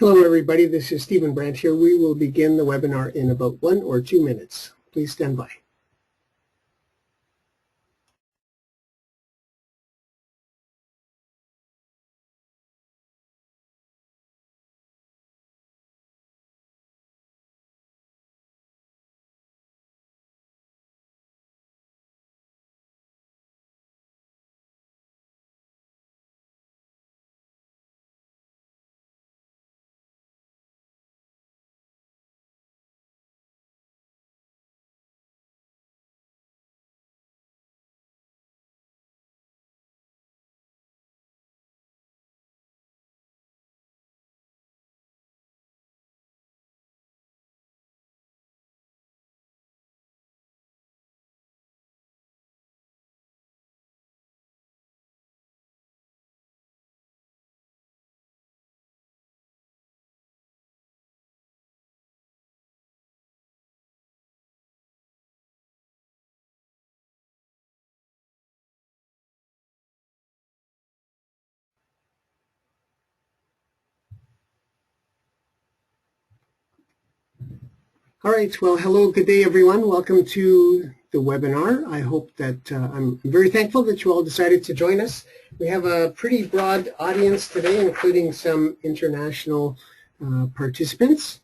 Hello everybody, this is Stephen Brandt here. We will begin the webinar in about 1 or 2 minutes. Please stand by. All right, well, hello, good day everyone. Welcome to the webinar. I hope that I'm very thankful that you all decided to join us. We have a pretty broad audience today, including some international participants.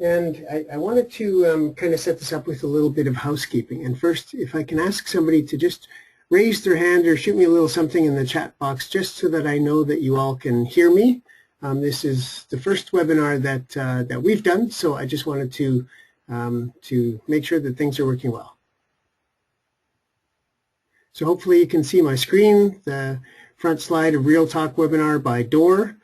And I wanted to kind of set this up with a little bit of housekeeping. And first, if I can ask somebody to just raise their hand or shoot me a little something in the chat box, just so that I know that you all can hear me. This is the first webinar that we've done, so I just wanted to make sure that things are working well. So hopefully you can see my screen, the front slide of Real Talk webinar by Door.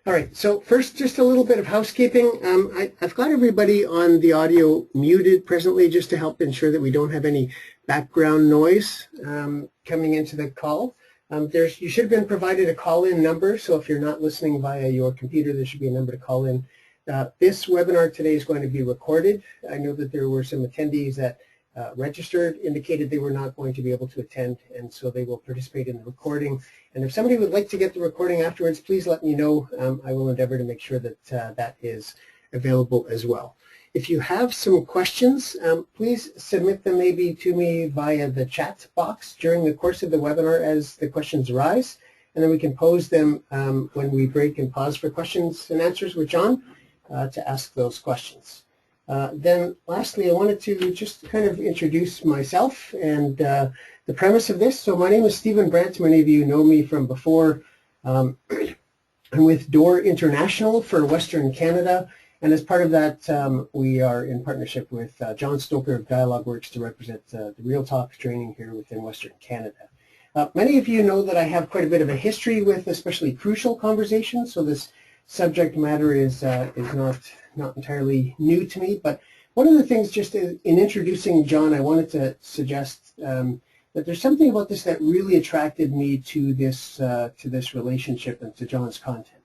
All right, so first, just a little bit of housekeeping. I've got everybody on the audio muted presently just to help ensure that we don't have any background noise coming into the call. You should have been provided a call-in number, so if you're not listening via your computer, there should be a number to call in. This webinar today is going to be recorded. I know that there were some attendees that registered, indicated they were not going to be able to attend, and so they will participate in the recording. And if somebody would like to get the recording afterwards, please let me know. I will endeavor to make sure that that is available as well. If you have some questions, please submit them maybe to me via the chat box during the course of the webinar as the questions arise, and then we can pose them when we break and pause for questions and answers with John to ask those questions. Then lastly, I wanted to just kind of introduce myself and the premise of this. So my name is Stephen Brandt. Many of you know me from before. I'm with Door International for Western Canada. And as part of that, we are in partnership with John Stoker of DialogueWORKS to represent the Real Talk training here within Western Canada. Many of you know that I have quite a bit of a history with especially crucial conversations, so this subject matter is not entirely new to me. But one of the things, just in introducing John, I wanted to suggest that there's something about this that really attracted me to this relationship and to John's content.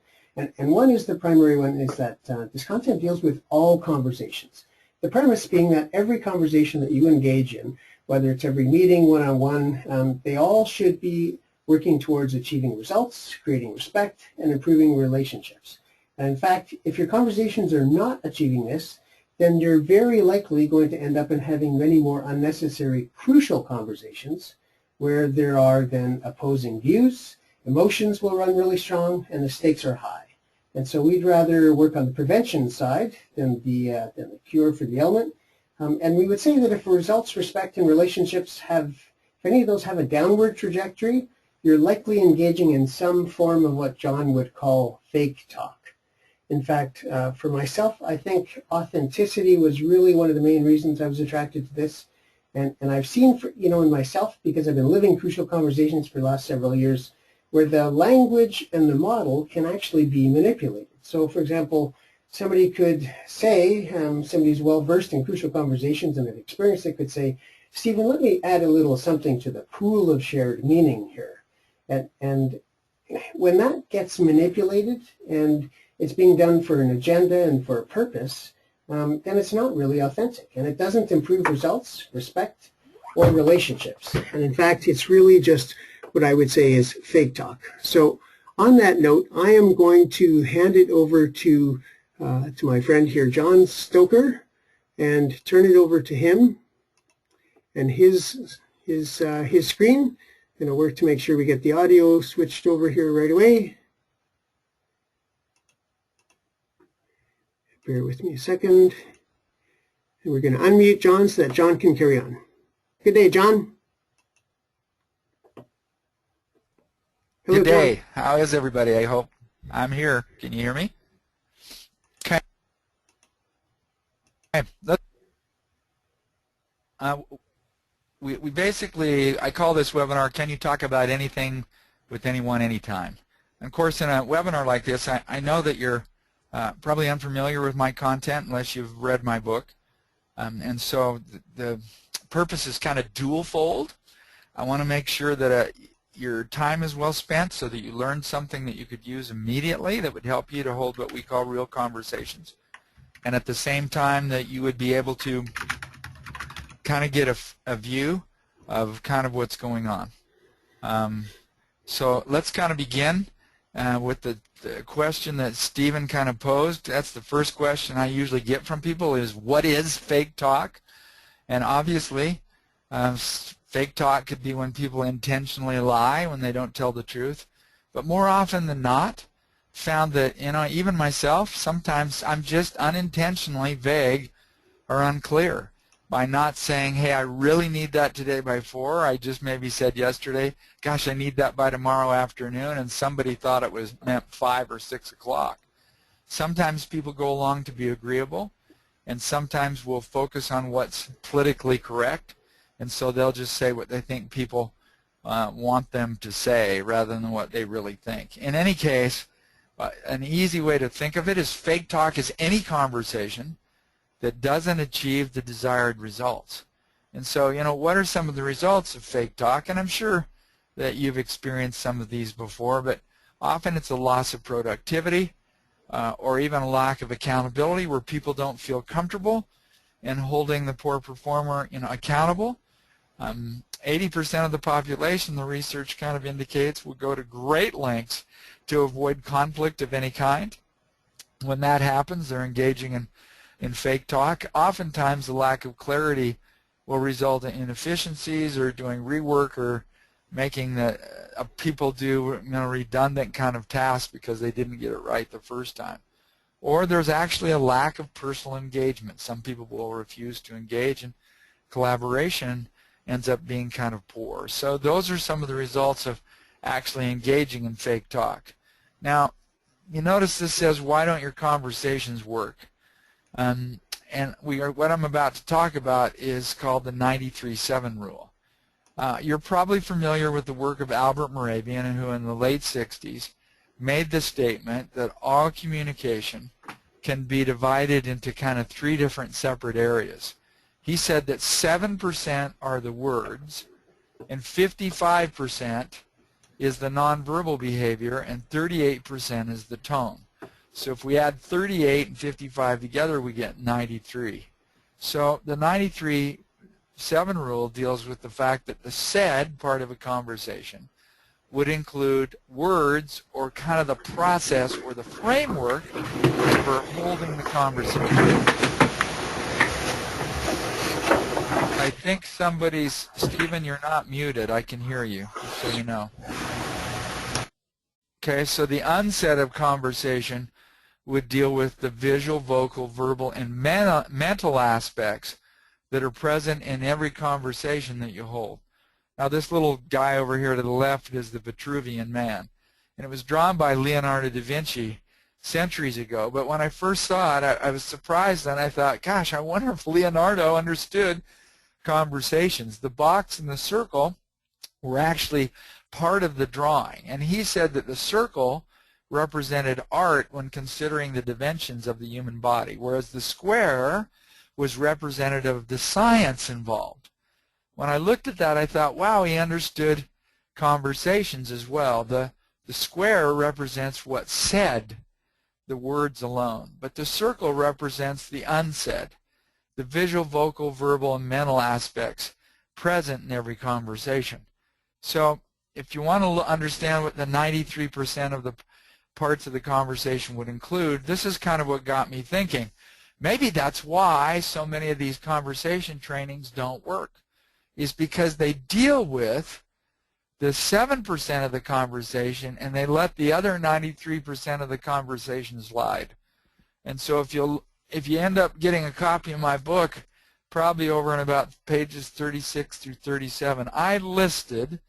And one is, the primary one is that this content deals with all conversations. The premise being that every conversation that you engage in, whether it's every meeting, one-on-one, they all should be working towards achieving results, creating respect, and improving relationships. And in fact, if your conversations are not achieving this, then you're very likely going to end up in having many more unnecessary crucial conversations where there are then opposing views, emotions will run really strong, and the stakes are high. And so we'd rather work on the prevention side than the cure for the ailment. And we would say that if results, respect, and relationships if any of those have a downward trajectory, you're likely engaging in some form of what John would call fake talk. In fact, for myself, I think authenticity was really one of the main reasons I was attracted to this. And I've seen, in myself, because I've been living crucial conversations for the last several years, where the language and the model can actually be manipulated. So, for example, somebody could say, somebody who's well-versed in crucial conversations and have experienced it could say, Stephen, let me add a little something to the pool of shared meaning here. And when that gets manipulated and it's being done for an agenda and for a purpose, then it's not really authentic. And it doesn't improve results, respect, or relationships. And in fact, it's really just what I would say is fake talk. So on that note, I am going to hand it over to my friend here, John Stoker, and turn it over to him and his screen. I'm going to work to make sure we get the audio switched over here right away. Bear with me a second. And we're going to unmute John so that John can carry on. Good day, John. Hello, Good day. John. How is everybody? I hope I'm here. Can you hear me? Okay. We basically, I call this webinar, Can You Talk About Anything with Anyone Anytime? And of course, in a webinar like this, I know that you're probably unfamiliar with my content unless you've read my book. And so the purpose is kind of dual-fold. I want to make sure that your time is well spent so that you learn something that you could use immediately that would help you to hold what we call real conversations. And at the same time that you would be able to kind of get a view of kind of what's going on. So let's kind of begin with the question that Stephen kind of posed. That's the first question I usually get from people is, what is fake talk? And obviously, fake talk could be when people intentionally lie, when they don't tell the truth. But more often than not, found that, even myself, sometimes I'm just unintentionally vague or unclear by not saying, hey, I really need that today by 4. I just maybe said yesterday, gosh, I need that by tomorrow afternoon, and somebody thought it was meant 5 or 6 o'clock. Sometimes people go along to be agreeable, and sometimes we'll focus on what's politically correct, and so they'll just say what they think people want them to say rather than what they really think. In any case, an easy way to think of it is fake talk is any conversation that doesn't achieve the desired results. And so, what are some of the results of fake talk? And I'm sure that you've experienced some of these before, but often it's a loss of productivity or even a lack of accountability where people don't feel comfortable in holding the poor performer accountable. 80% of the population, the research kind of indicates, will go to great lengths to avoid conflict of any kind. When that happens, they're engaging in fake talk. Oftentimes the lack of clarity will result in inefficiencies or doing rework or making people do redundant kind of tasks because they didn't get it right the first time. Or there's actually a lack of personal engagement. Some people will refuse to engage, and collaboration ends up being kind of poor. So those are some of the results of actually engaging in fake talk. Now, you notice this says, why don't your conversations work? And what I'm about to talk about is called the 93-7 rule. You're probably familiar with the work of Albert Moravian, who in the late 60s made the statement that all communication can be divided into kind of 3 different separate areas. He said that 7% are the words, and 55% is the nonverbal behavior, and 38% is the tone. So if we add 38 and 55 together, we get 93. So the 93-7 rule deals with the fact that the said part of a conversation would include words or kind of the process or the framework for holding the conversation. I think Stephen, you're not muted. I can hear you, just so you know. Okay, so the unsaid of conversation would deal with the visual, vocal, verbal, and mental aspects that are present in every conversation that you hold. Now, this little guy over here to the left is the Vitruvian Man, and it was drawn by Leonardo da Vinci centuries ago. But when I first saw it, I was surprised, and I thought, gosh, I wonder if Leonardo understood conversations. The box and the circle were actually part of the drawing, and he said that the circle represented art when considering the dimensions of the human body, whereas the square was representative of the science involved. When I looked at that, I thought, wow, he understood conversations as well. The square represents what's said, the words alone, but the circle represents the unsaid, the visual, vocal, verbal, and mental aspects present in every conversation. So if you want to understand what the 93% of the parts of the conversation would include, this is kind of what got me thinking. Maybe that's why so many of these conversation trainings don't work, is because they deal with the 7% of the conversation and they let the other 93% of the conversation slide. And so if you end up getting a copy of my book, probably over in about pages 36 through 37, I listed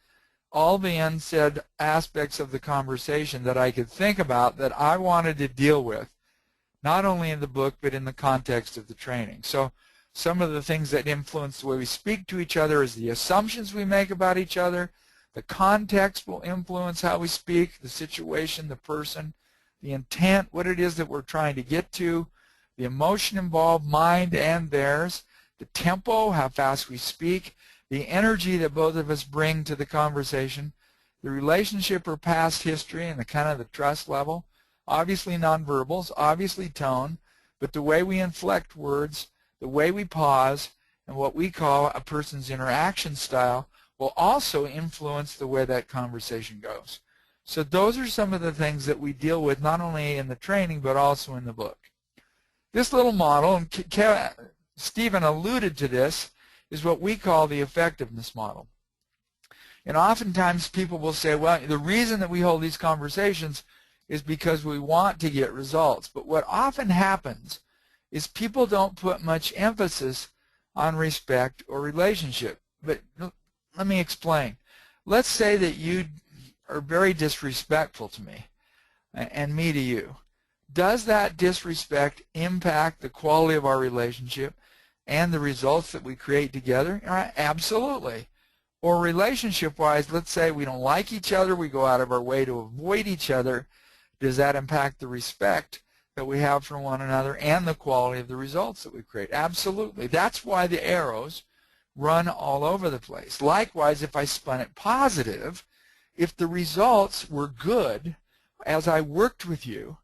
all the unsaid aspects of the conversation that I could think about that I wanted to deal with, not only in the book but in the context of the training. So some of the things that influence the way we speak to each other is the assumptions we make about each other. The context will influence how we speak, the situation, the person, the intent, what it is that we're trying to get to, the emotion involved, mind and theirs, the tempo, how fast we speak, the energy that both of us bring to the conversation, the relationship or past history and the kind of the trust level, obviously nonverbals, obviously tone, but the way we inflect words, the way we pause, and what we call a person's interaction style will also influence the way that conversation goes. So those are some of the things that we deal with not only in the training but also in the book. This little model, and Stephen alluded to this, is what we call the effectiveness model. And oftentimes people will say, well, the reason that we hold these conversations is because we want to get results. But what often happens is people don't put much emphasis on respect or relationship. But let me explain. Let's say that you are very disrespectful to me and me to you. Does that disrespect impact the quality of our relationship and the results that we create together? Absolutely. Or relationship-wise, let's say we don't like each other, we go out of our way to avoid each other. Does that impact the respect that we have for one another and the quality of the results that we create? Absolutely. That's why the arrows run all over the place. Likewise, if I spun it positive, if the results were good as I worked with you,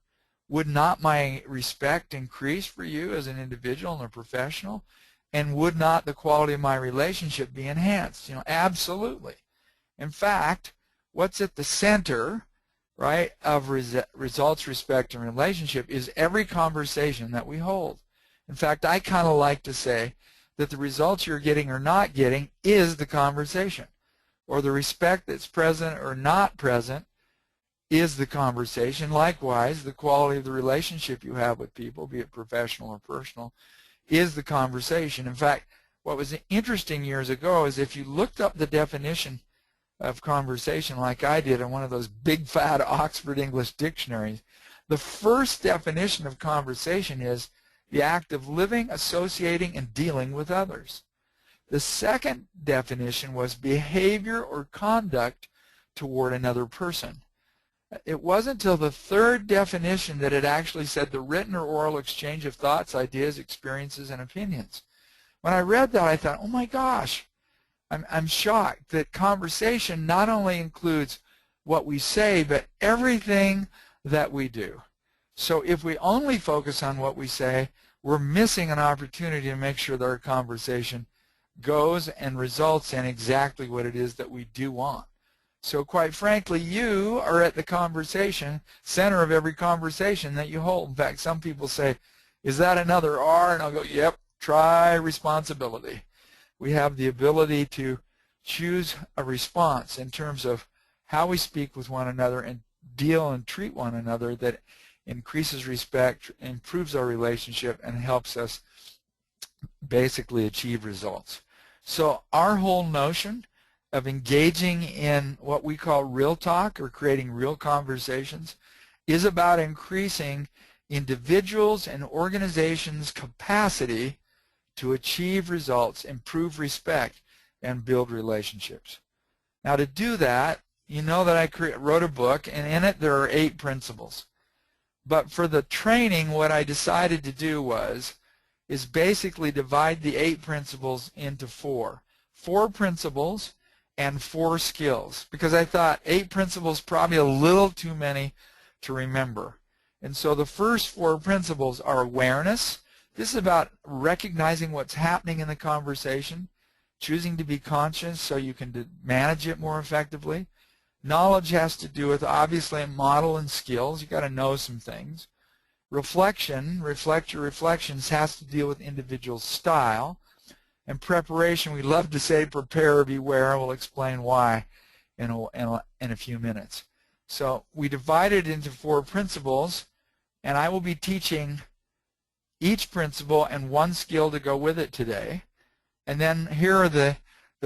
would not my respect increase for you as an individual and a professional? And would not the quality of my relationship be enhanced? Absolutely. In fact, what's at the center, right, of results, respect, and relationship is every conversation that we hold. In fact, I kind of like to say that the results you're getting or not getting is the conversation, or the respect that's present or not present is the conversation. Likewise, the quality of the relationship you have with people, be it professional or personal, is the conversation. In fact, what was interesting years ago is if you looked up the definition of conversation like I did in one of those big fat Oxford English dictionaries, the first definition of conversation is the act of living, associating, and dealing with others. The second definition was behavior or conduct toward another person. It wasn't until the third definition that it actually said the written or oral exchange of thoughts, ideas, experiences, and opinions. When I read that, I thought, oh my gosh, I'm shocked that conversation not only includes what we say, but everything that we do. So if we only focus on what we say, we're missing an opportunity to make sure that our conversation goes and results in exactly what it is that we do want. So quite frankly, you are at the conversation, center of every conversation that you hold. In fact, some people say, is that another R? And I'll go, yep, try responsibility. We have the ability to choose a response in terms of how we speak with one another and deal and treat one another that increases respect, improves our relationship, and helps us basically achieve results. So our whole notion of engaging in what we call real talk or creating real conversations is about increasing individuals and organizations' capacity to achieve results, improve respect, and build relationships. Now to do that, you know that I wrote a book, and in it there are 8 principles. But for the training, what I decided to do is basically divide the 8 principles into 4. 4 principles and 4 skills, because I thought 8 principles probably a little too many to remember. And so the first 4 principles are awareness. This is about recognizing what's happening in the conversation, choosing to be conscious so you can manage it more effectively. Knowledge has to do with, obviously, model and skills. You've got to know some things. Reflection, reflect your reflections, has to deal with individual style. And preparation, we love to say prepare, beware. We'll explain why in a few minutes. So we divided into 4 principles, and I will be teaching each principle and 1 skill to go with it today. And then here are the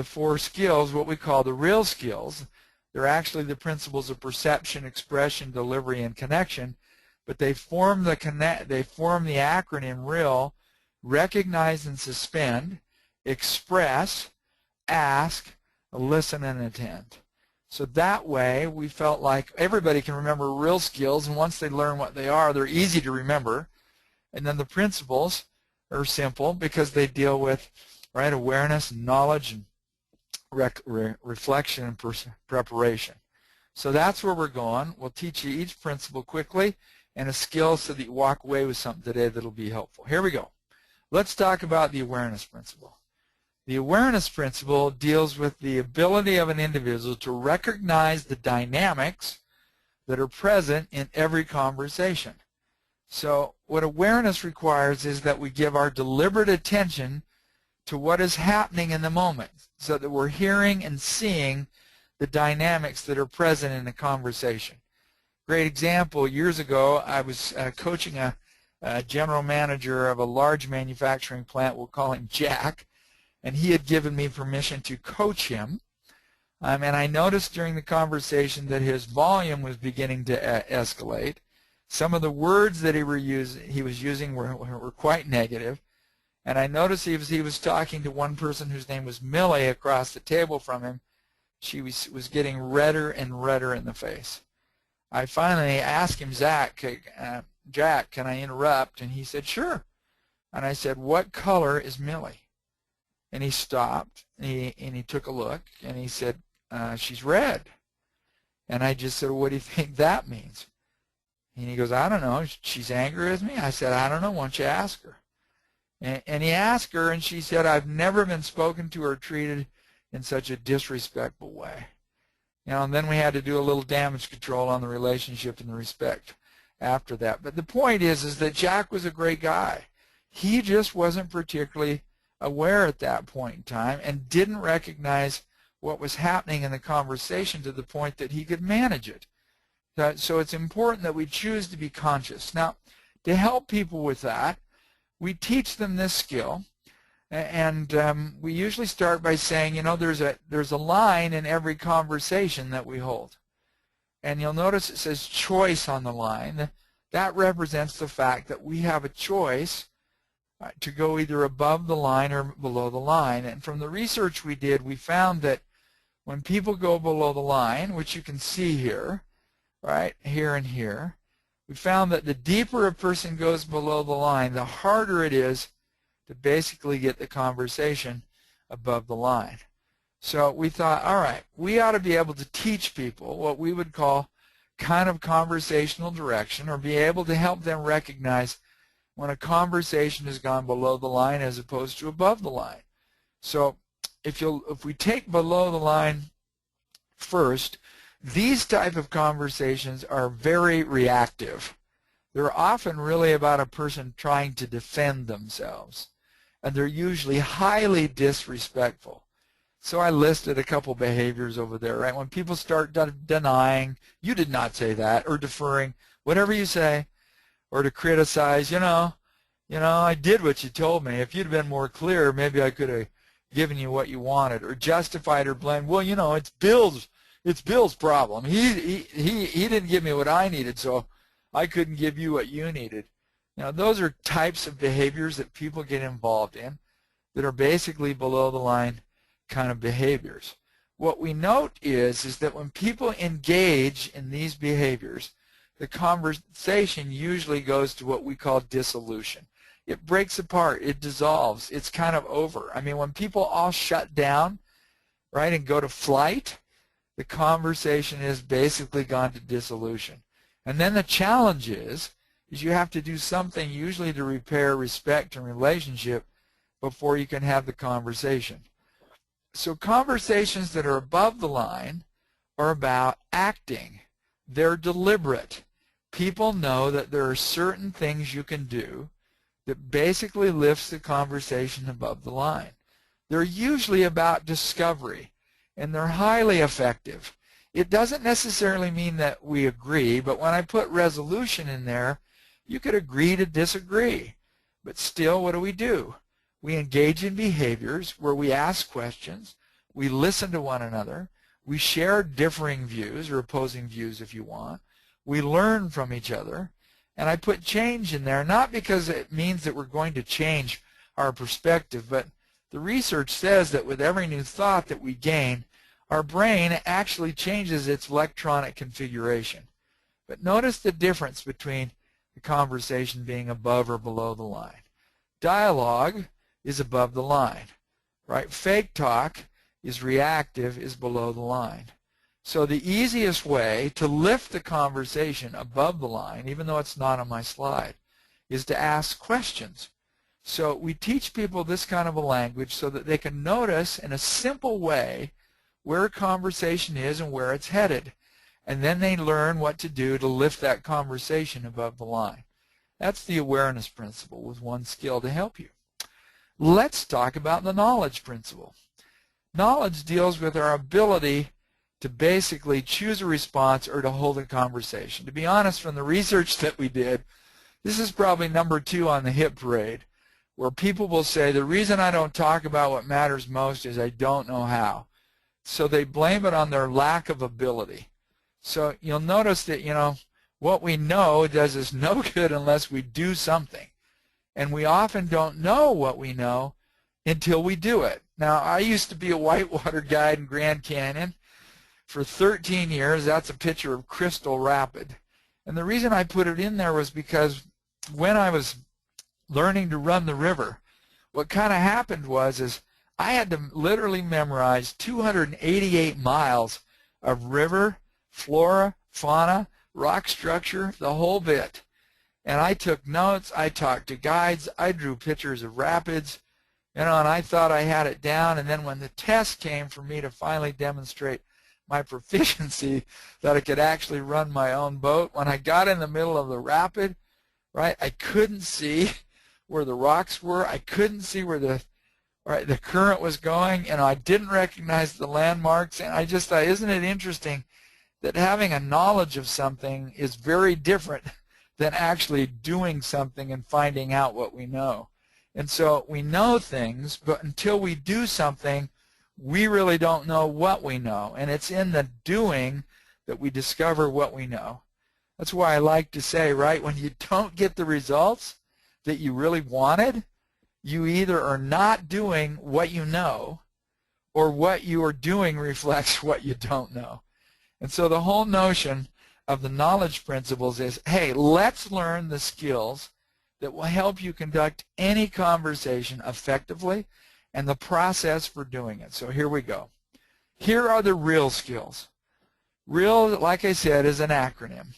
4 skills, what we call the real skills. They're actually the principles of perception, expression, delivery, and connection, but they form the acronym REAL: recognize and suspend, express, ask, listen, and attend. So that way we felt like everybody can remember real skills, and once they learn what they are, they're easy to remember. And then the principles are simple because they deal with awareness, knowledge, and reflection and preparation. So that's where we're going. We'll teach you each principle quickly and a skill so that you walk away with something today that'll be helpful. Here we go. Let's talk about the awareness principle. The awareness principle deals with the ability of an individual to recognize the dynamics that are present in every conversation. So what awareness requires is that we give our deliberate attention to what is happening in the moment so that we're hearing and seeing the dynamics that are present in the conversation. Great example, years ago I was coaching a general manager of a large manufacturing plant. We'll call him Jack, and he had given me permission to coach him. And I noticed during the conversation that his volume was beginning to escalate. Some of the words that he was using were quite negative. And I noticed he was talking to one person whose name was Millie across the table from him. She was getting redder and redder in the face. I finally asked him, Jack, can I interrupt? And he said, sure. And I said, what color is Millie? And he stopped, and he took a look, and he said, she's red. And I just said, what do you think that means? And he goes, I don't know. She's angry with me? I said, I don't know. Why don't you ask her? And he asked her, and she said, I've never been spoken to or treated in such a disrespectful way. And then we had to do a little damage control on the relationship and the respect after that. But the point is that Jack was a great guy. He just wasn't particularly aware at that point in time and didn't recognize what was happening in the conversation to the point that he could manage it. So it's important that we choose to be conscious. Now, to help people with that, we teach them this skill, and we usually start by saying, there's a line in every conversation that we hold. And you'll notice it says choice on the line. That represents the fact that we have a choice to go either above the line or below the line. And from the research we did, we found that when people go below the line, which you can see here, right, here and here, we found that the deeper a person goes below the line, the harder it is to basically get the conversation above the line. So we thought, all right, we ought to be able to teach people what we would call kind of conversational direction, or be able to help them recognize when a conversation has gone below the line as opposed to above the line. So if we take below the line first, these type of conversations are very reactive. They're often really about a person trying to defend themselves, and they're usually highly disrespectful. So I listed a couple behaviors over there, right? When people start denying, you did not say that, or deferring, whatever you say, or to criticize, I did what you told me. If you'd been more clear, maybe I could have given you what you wanted, or justified or blamed. Well, it's Bill's problem. He didn't give me what I needed, so I couldn't give you what you needed. Those are types of behaviors that people get involved in that are basically below the line kind of behaviors. What we note is that when people engage in these behaviors, the conversation usually goes to what we call dissolution. It breaks apart. It dissolves. It's kind of over. I mean, when people all shut down, right, and go to flight, the conversation has basically gone to dissolution. And then the challenge is you have to do something usually to repair respect and relationship before you can have the conversation. So conversations that are above the line are about acting. They're deliberate. People know that there are certain things you can do that basically lifts the conversation above the line. They're usually about discovery, and they're highly effective. It doesn't necessarily mean that we agree, but when I put resolution in there, you could agree to disagree. But still, what do? We engage in behaviors where we ask questions, we listen to one another, we share differing views, or opposing views if you want, we learn from each other, and I put change in there, not because it means that we're going to change our perspective, but the research says that with every new thought that we gain, our brain actually changes its electronic configuration. But notice the difference between the conversation being above or below the line. Dialogue is above the line, right? Fake talk is reactive, is below the line. So the easiest way to lift the conversation above the line, even though it's not on my slide, is to ask questions. So we teach people this kind of a language so that they can notice in a simple way where a conversation is and where it's headed. And then they learn what to do to lift that conversation above the line. That's the awareness principle with one skill to help you. Let's talk about the knowledge principle. Knowledge deals with our ability to basically choose a response or to hold a conversation. To be honest, from the research that we did, this is probably number 2 on the hit parade, where people will say, the reason I don't talk about what matters most is I don't know how. So they blame it on their lack of ability. So you'll notice that, what we know does us no good unless we do something. And we often don't know what we know until we do it. Now, I used to be a whitewater guide in Grand Canyon for 13 years. That's a picture of Crystal Rapid. And the reason I put it in there was because when I was learning to run the river, what kind of happened was I had to literally memorize 288 miles of river, flora, fauna, rock structure, the whole bit. And I took notes, I talked to guides, I drew pictures of rapids, and I thought I had it down. And then when the test came for me to finally demonstrate my proficiency, that I could actually run my own boat, when I got in the middle of the rapid, right, I couldn't see where the rocks were. I couldn't see where the current was going, and I didn't recognize the landmarks. And I just thought, isn't it interesting that having a knowledge of something is very different than actually doing something and finding out what we know. And so we know things, but until we do something, we really don't know what we know. And it's in the doing that we discover what we know. That's why I like to say, right, when you don't get the results that you really wanted, you either are not doing what you know, or what you are doing reflects what you don't know. And so the whole notion of the knowledge principles is, hey, let's learn the skills that will help you conduct any conversation effectively and the process for doing it. So here we go. Here are the real skills. REAL, like I said, is an acronym.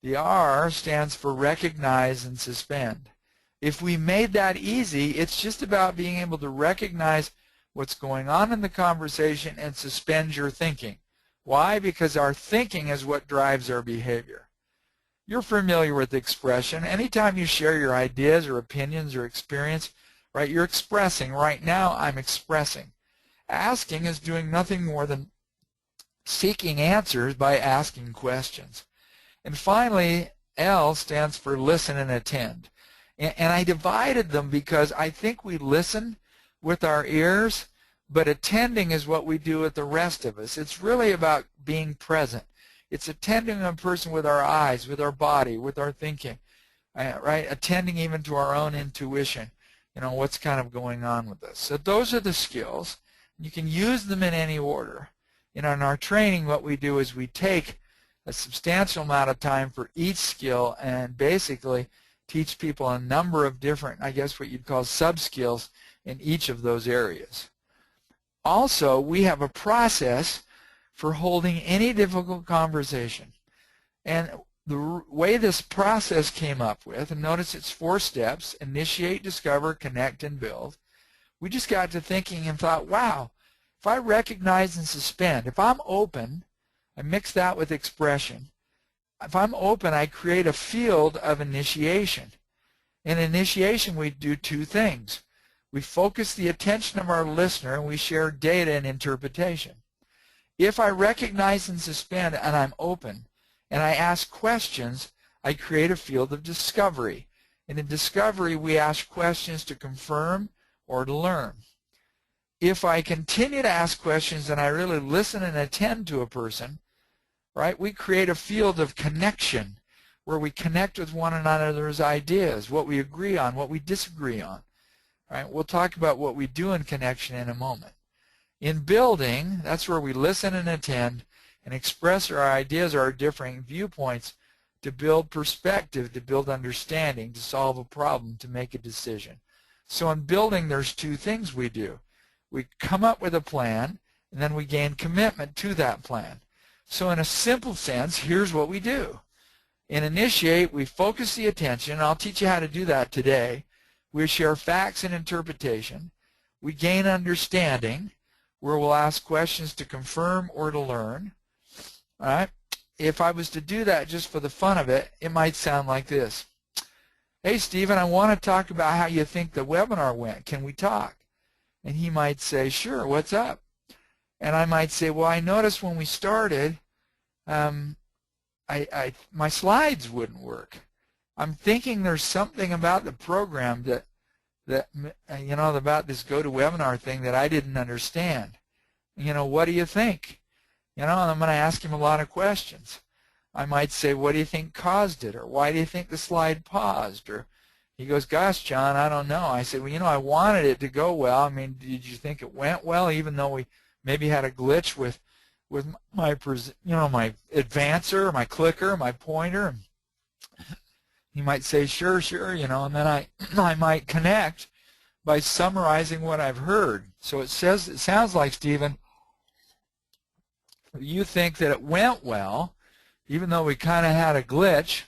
The R stands for recognize and suspend. If we made that easy, it's just about being able to recognize what's going on in the conversation and suspend your thinking. Why? Because our thinking is what drives our behavior. You're familiar with the expression. Anytime you share your ideas or opinions or experience, right, you're expressing. Right now, I'm expressing. Asking is doing nothing more than seeking answers by asking questions. And finally, L stands for listen and attend. And I divided them because I think we listen with our ears, but attending is what we do with the rest of us. It's really about being present. It's attending a person with our eyes, with our body, with our thinking, right? Attending even to our own intuition, what's kind of going on with us. So those are the skills. You can use them in any order. In our training, what we do is we take a substantial amount of time for each skill and basically teach people a number of different, I guess what you'd call sub-skills in each of those areas. Also, we have a process for holding any difficult conversation. And the way this process came up with, and notice it's 4 steps: initiate, discover, connect, and build. We just got to thinking and thought, wow, if I recognize and suspend, if I'm open, I mix that with expression. If I'm open, I create a field of initiation. In initiation, we do two things. We focus the attention of our listener, and we share data and interpretation. If I recognize and suspend, and I'm open, and I ask questions, I create a field of discovery. And in discovery, we ask questions to confirm or to learn. If I continue to ask questions and I really listen and attend to a person, right, we create a field of connection where we connect with one another's ideas, what we agree on, what we disagree on. Right? We'll talk about what we do in connection in a moment. In building, that's where we listen and attend and express our ideas or our differing viewpoints to build perspective, to build understanding, to solve a problem, to make a decision. So in building, there's two things we do. We come up with a plan, and then we gain commitment to that plan. So in a simple sense, here's what we do. In initiate, we focus the attention, and I'll teach you how to do that today. We share facts and interpretation. We gain understanding, where we'll ask questions to confirm or to learn. All right? If I was to do that just for the fun of it, it might sound like this. Hey, Stephen, I want to talk about how you think the webinar went. Can we talk? And he might say, sure, what's up? And I might say, well, I noticed when we started, my slides wouldn't work. I'm thinking there's something about the program that you know, about this GoToWebinar thing that I didn't understand. You know, what do you think? You know, and I'm going to ask him a lot of questions. I might say, what do you think caused it? Or why do you think the slide paused? Or he goes, gosh, John, I don't know. I said, well, you know, I wanted it to go well. I mean, did you think it went well, even though we maybe had a glitch with my, you know, my advancer, my clicker, my pointer? He might say, sure, you know, and then I might connect by summarizing what I've heard. So it sounds like, Stephen, you think that it went well, even though we kind of had a glitch.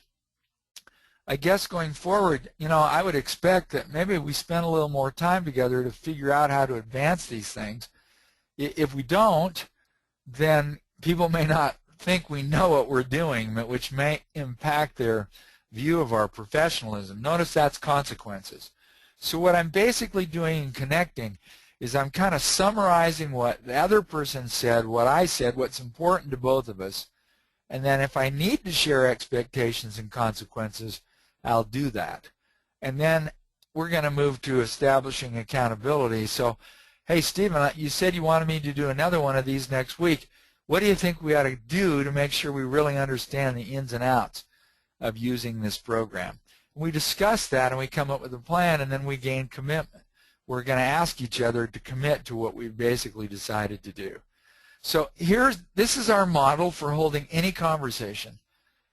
I guess going forward, you know, I would expect that maybe we spend a little more time together to figure out how to advance these things. If we don't, then people may not think we know what we're doing, which may impact their view of our professionalism. Notice that's consequences. So what I'm basically doing in connecting is I'm kind of summarizing what the other person said, what I said, what's important to both of us, and then if I need to share expectations and consequences, I'll do that. And then we're going to move to establishing accountability. So, hey, Stephen, you said you wanted me to do another one of these next week. What do you think we ought to do to make sure we really understand the ins and outs of using this program? We discuss that and we come up with a plan, and then we gain commitment. We're going to ask each other to commit to what we've basically decided to do. So this is our model for holding any conversation.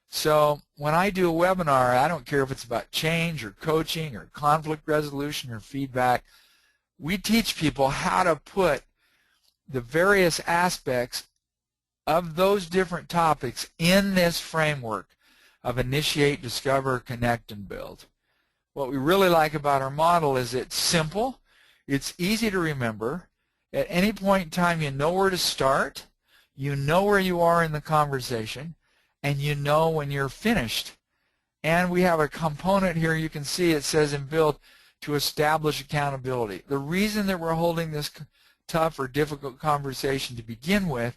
So when I do a webinar, I don't care if it's about change or coaching or conflict resolution or feedback, we teach people how to put the various aspects of those different topics in this framework of initiate, discover, connect, and build. What we really like about our model is it's simple, it's easy to remember. At any point in time, you know where to start, you know where you are in the conversation, and you know when you're finished. And we have a component here, you can see it says in build, to establish accountability. The reason that we're holding this tough or difficult conversation to begin with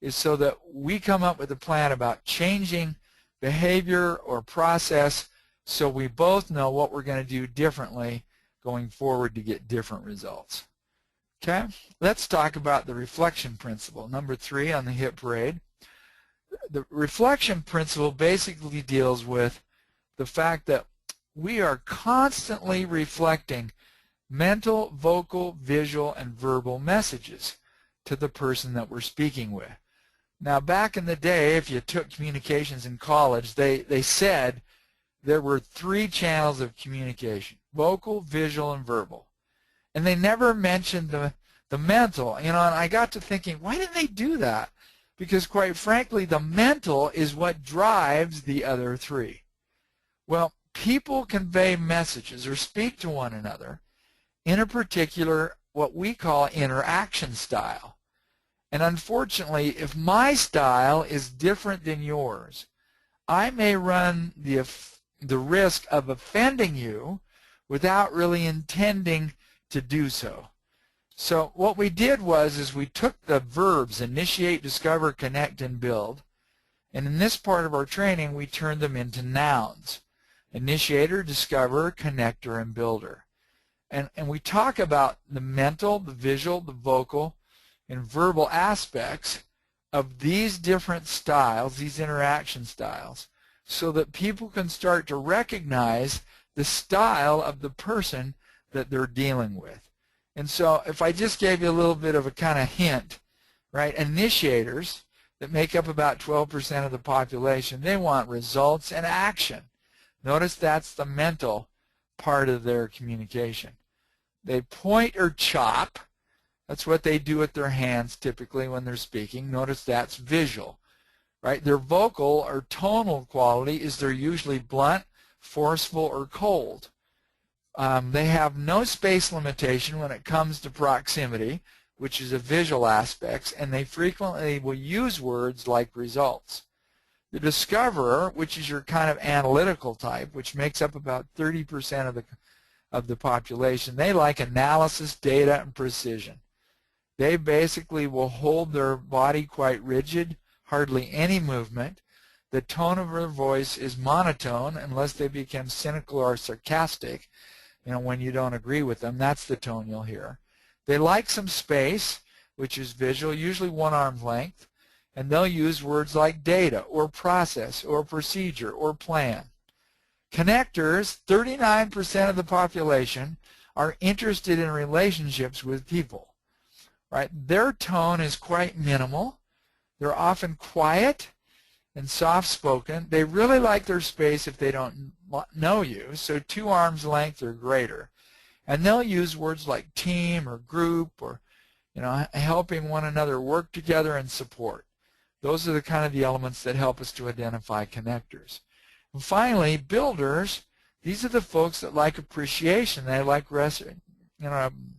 is so that we come up with a plan about changing behavior or process so we both know what we're going to do differently going forward to get different results. Okay, let's talk about the reflection principle, number 3 on the hit parade. The reflection principle basically deals with the fact that we are constantly reflecting mental, vocal, visual, and verbal messages to the person that we're speaking with. Now, back in the day, if you took communications in college, they said there were 3 channels of communication: vocal, visual, and verbal. And they never mentioned the mental. You know, and I got to thinking, why didn't they do that? Because quite frankly, the mental is what drives the other 3. Well, people convey messages or speak to one another in a particular, what we call interaction style. And unfortunately, if my style is different than yours, I may run the risk of offending you without really intending to do so. So what we did is we took the verbs initiate, discover, connect, and build, and in this part of our training we turned them into nouns: initiator, discoverer, connector, and builder. And we talk about the mental, the visual, the vocal, and verbal aspects of these different styles, these interaction styles, so that people can start to recognize the style of the person that they're dealing with. And so if I just gave you a little bit of a kind of hint, right, initiators that make up about 12% of the population, they want results and action. Notice that's the mental part of their communication. They point or chop. That's what they do with their hands typically when they're speaking. Notice that's visual, right? Their vocal or tonal quality is they're usually blunt, forceful, or cold. They have no space limitation when it comes to proximity, which is a visual aspect, and they frequently will use words like results. The discoverer, which is your kind of analytical type, which makes up about 30% of the population, they like analysis, data, and precision. They basically will hold their body quite rigid, hardly any movement. The tone of their voice is monotone unless they become cynical or sarcastic. When you don't agree with them, that's the tone you'll hear. They like some space, which is visual, usually 1 arm's length, and they'll use words like data or process or procedure or plan. Connectors, 39% of the population, are interested in relationships with people. Right? Their tone is quite minimal. They're often quiet and soft-spoken. They really like their space if they don't know you, so 2 arms length or greater. And they'll use words like team or group or helping one another work together and support. Those are the kind of the elements that help us to identify connectors. And finally, builders, these are the folks that like appreciation. They like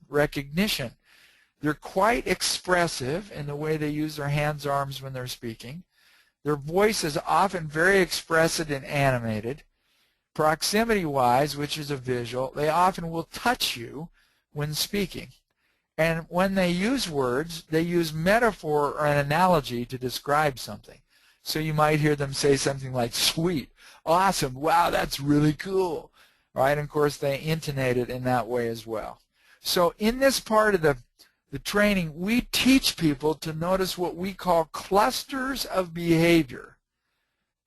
recognition. They're quite expressive in the way they use their hands, arms when they're speaking. Their voice is often very expressive and animated. Proximity-wise, which is a visual, they often will touch you when speaking. And when they use words, they use metaphor or an analogy to describe something. So you might hear them say something like, sweet, awesome, wow, that's really cool. Right? And of course, they intonate it in that way as well. So in this part of the training, we teach people to notice what we call clusters of behavior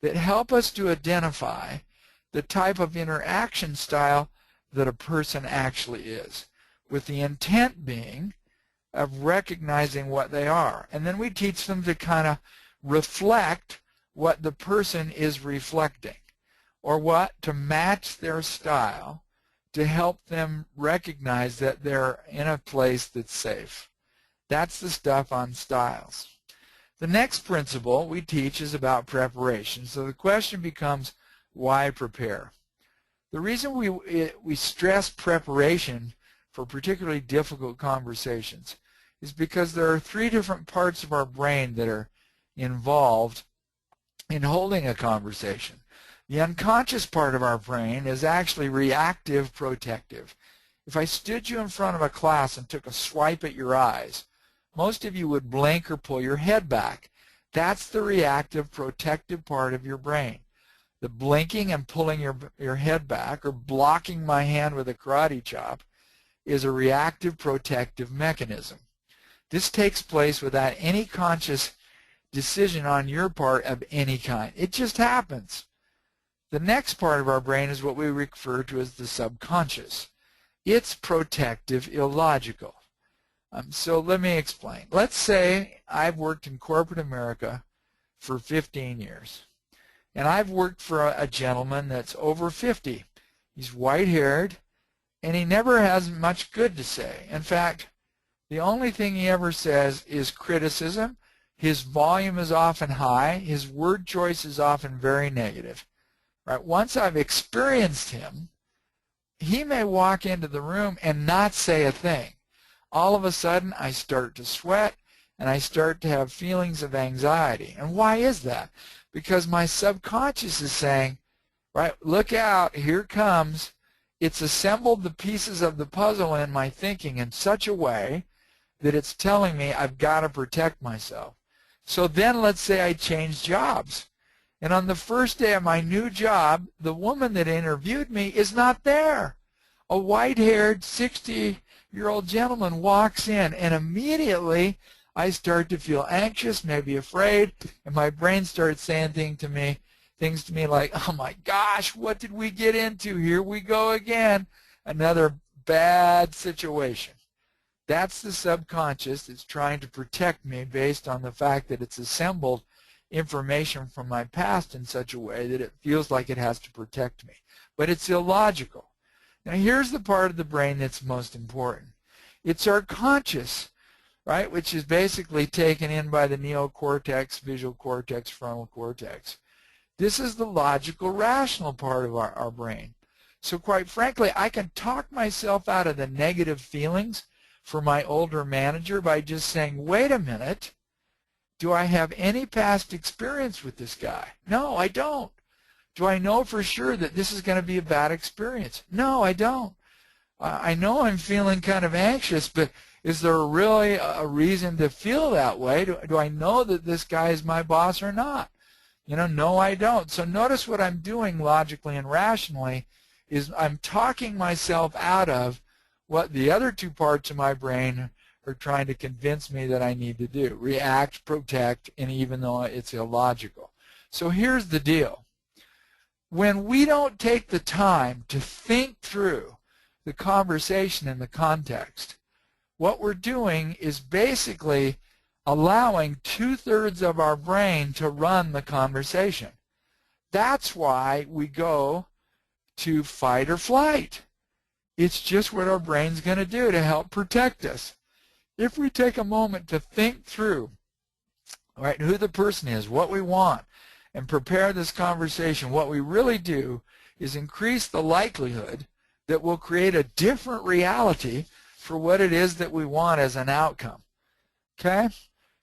that help us to identify the type of interaction style that a person actually is, with the intent being of recognizing what they are. And then we teach them to kind of reflect what the person is reflecting, or what to match their style to help them recognize that they're in a place that's safe. That's the stuff on styles. The next principle we teach is about preparation. So the question becomes, why prepare? The reason we stress preparation for particularly difficult conversations is because there are 3 different parts of our brain that are involved in holding a conversation. The unconscious part of our brain is actually reactive protective. If I stood you in front of a class and took a swipe at your eyes, most of you would blink or pull your head back. That's the reactive protective part of your brain. The blinking and pulling your head back, or blocking my hand with a karate chop, is a reactive protective mechanism. This takes place without any conscious decision on your part of any kind. It just happens. The next part of our brain is what we refer to as the subconscious. It's protective, illogical. So let me explain. Let's say I've worked in corporate America for 15 years. And I've worked for a gentleman that's over 50. He's white-haired, and he never has much good to say. In fact, the only thing he ever says is criticism. His volume is often high. His word choice is often very negative. Right? Once I've experienced him, he may walk into the room and not say a thing. All of a sudden, I start to sweat, and I start to have feelings of anxiety. And why is that? Because my subconscious is saying, right, look out, here comes. It's assembled the pieces of the puzzle in my thinking in such a way that it's telling me I've got to protect myself. So then let's say I change jobs. And on the first day of my new job, the woman that interviewed me is not there. A white-haired 60-year-old gentleman walks in, and immediately I start to feel anxious, maybe afraid, and my brain starts saying things to me like, oh my gosh, what did we get into? Here we go again. Another bad situation. That's the subconscious that's trying to protect me based on the fact that it's assembled information from my past in such a way that it feels like it has to protect me. But it's illogical. Now here's the part of the brain that's most important. It's our conscious, right, which is basically taken in by the neocortex, visual cortex, frontal cortex. This is the logical, rational part of our brain. So quite frankly, I can talk myself out of the negative feelings for my older manager by just saying, wait a minute, do I have any past experience with this guy? No, I don't. Do I know for sure that this is going to be a bad experience? No, I don't. I know I'm feeling kind of anxious, but is there really a reason to feel that way? Do I know that this guy is my boss or not? No, I don't. So notice what I'm doing logically and rationally is I'm talking myself out of what the other two parts of my brain are trying to convince me that I need to do: react, protect, and even though it's illogical. So here's the deal. When we don't take the time to think through the conversation and the context, what we're doing is basically allowing 2/3 of our brain to run the conversation. That's why we go to fight or flight. It's just what our brain's going to do to help protect us. If we take a moment to think through, right, who the person is, what we want, and prepare this conversation, what we really do is increase the likelihood that we'll create a different reality for what it is that we want as an outcome. Okay?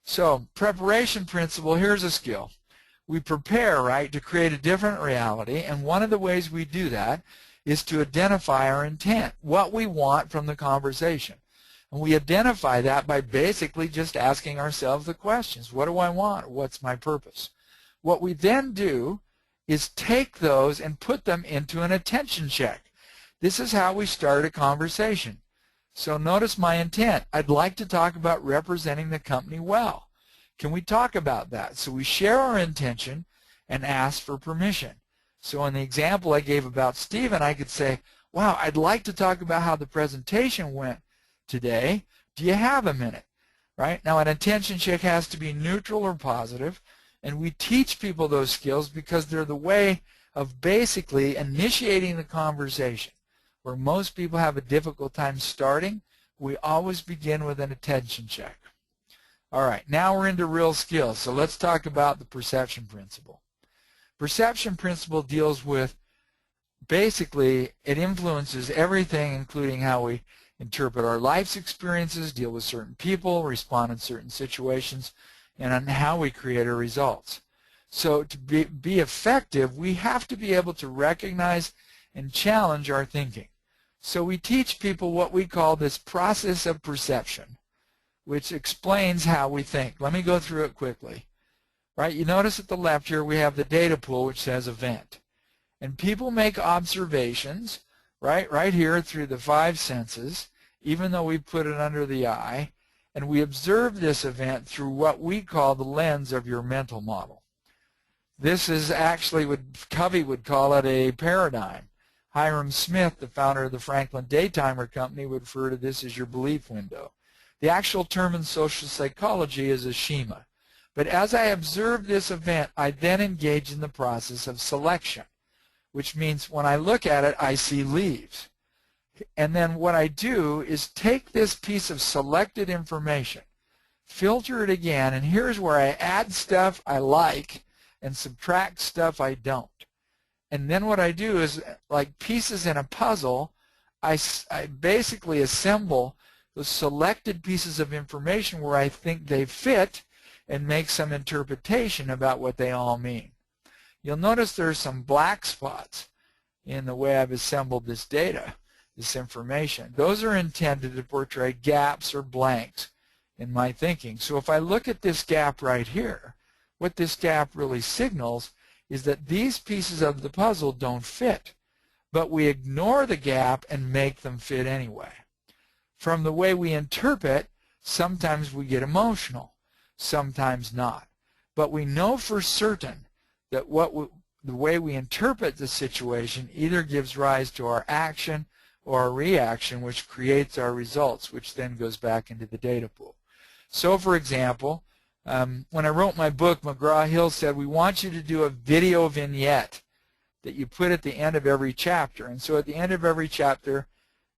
So, preparation principle, here's a skill. We prepare, right, to create a different reality, and one of the ways we do that is to identify our intent, what we want from the conversation. And we identify that by basically just asking ourselves the questions. What do I want? What's my purpose? What we then do is take those and put them into an attention check. This is how we start a conversation. So notice my intent. I'd like to talk about representing the company well. Can we talk about that? So we share our intention and ask for permission. So in the example I gave about Stephen, I could say, wow, I'd like to talk about how the presentation went today. Do you have a minute? Right? Now an intention check has to be neutral or positive, and we teach people those skills because they're the way of basically initiating the conversation. Where most people have a difficult time starting, we always begin with an attention check. All right, now we're into real skills. So let's talk about the perception principle. Perception principle deals with, basically, it influences everything, including how we interpret our life's experiences, deal with certain people, respond in certain situations, and on how we create our results. So to be effective, we have to be able to recognize and challenge our thinking. So we teach people what we call this process of perception, which explains how we think. Let me go through it quickly. Right? You notice at the left here we have the data pool which says event. And people make observations, right here through the 5 senses, even though we put it under the eye, and we observe this event through what we call the lens of your mental model. This is actually what Covey would call it a paradigm. Hiram Smith, the founder of the Franklin Daytimer Company, would refer to this as your belief window. The actual term in social psychology is a schema. But as I observe this event, I then engage in the process of selection, which means when I look at it, I see leaves. And then what I do is take this piece of selected information, filter it again, and here's where I add stuff I like and subtract stuff I don't. And then what I do is, like pieces in a puzzle, I basically assemble those selected pieces of information where I think they fit and make some interpretation about what they all mean. You'll notice there's some black spots in the way I've assembled this data, this information. Those are intended to portray gaps or blanks in my thinking. So if I look at this gap right here, what this gap really signals is that these pieces of the puzzle don't fit, but we ignore the gap and make them fit anyway. From the way we interpret, sometimes we get emotional, sometimes not. But we know for certain that the way we interpret the situation either gives rise to our action or our reaction, which creates our results, which then goes back into the data pool. So, for example, when I wrote my book, McGraw-Hill said, we want you to do a video vignette that you put at the end of every chapter. And so at the end of every chapter,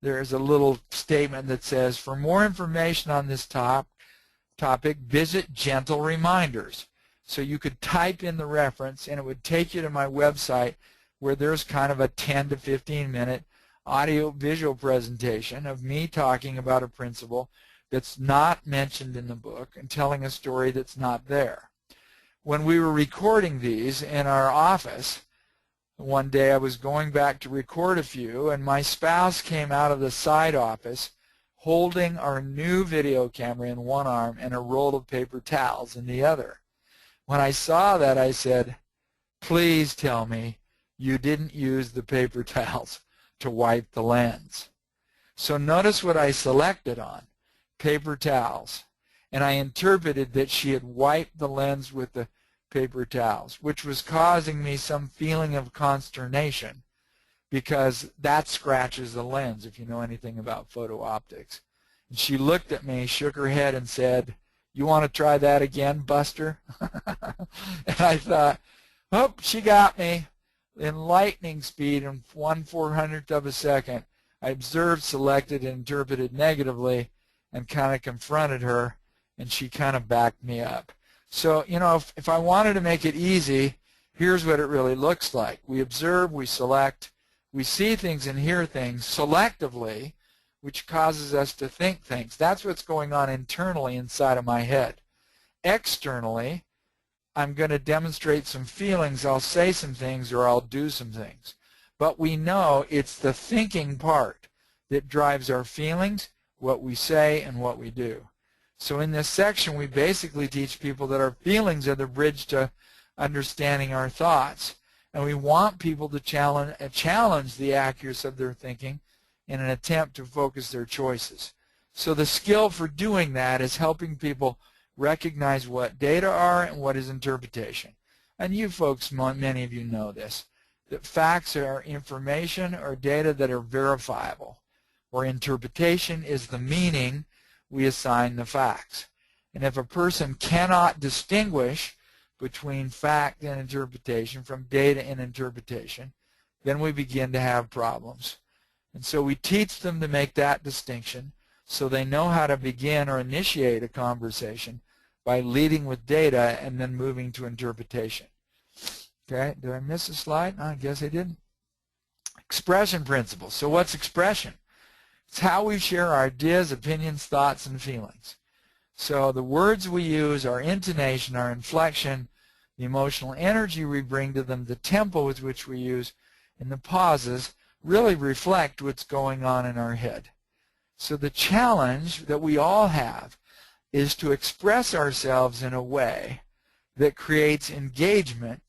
there is a little statement that says, for more information on this topic, visit Gentle Reminders. So you could type in the reference, and it would take you to my website where there's kind of a 10 to 15-minute audio-visual presentation of me talking about a principle that's not mentioned in the book and telling a story that's not there. When we were recording these in our office, one day I was going back to record a few, and my spouse came out of the side office holding our new video camera in one arm and a roll of paper towels in the other. When I saw that, I said, please tell me you didn't use the paper towels to wipe the lens. So notice what I selected on, paper towels. And I interpreted that she had wiped the lens with the paper towels, which was causing me some feeling of consternation because that scratches the lens, if you know anything about photo optics. And she looked at me, shook her head, and said, you want to try that again, Buster? And I thought, oh, she got me. In lightning speed, in 1/400th of a second, I observed, selected, and interpreted negatively and kind of confronted her, and she kind of backed me up. So, you know, if I wanted to make it easy, here's what it really looks like. We observe, we select, we see things and hear things selectively, which causes us to think things. That's what's going on internally inside of my head. Externally, I'm going to demonstrate some feelings, I'll say some things, or I'll do some things. But we know it's the thinking part that drives our feelings, what we say, and what we do. So in this section, we basically teach people that our feelings are the bridge to understanding our thoughts. And we want people to challenge the accuracy of their thinking in an attempt to focus their choices. So the skill for doing that is helping people recognize what data are and what is interpretation. And you folks, many of you know this, that facts are information or data that are verifiable, or interpretation is the meaning we assign the facts. And if a person cannot distinguish between fact and interpretation from data and interpretation, then we begin to have problems. And so we teach them to make that distinction so they know how to begin or initiate a conversation by leading with data and then moving to interpretation. Okay, did I miss a slide? I guess I didn't. Expression principles. So what's expression? It's how we share our ideas, opinions, thoughts, and feelings. So the words we use, our intonation, our inflection, the emotional energy we bring to them, the tempo with which we use, and the pauses really reflect what's going on in our head. So the challenge that we all have is to express ourselves in a way that creates engagement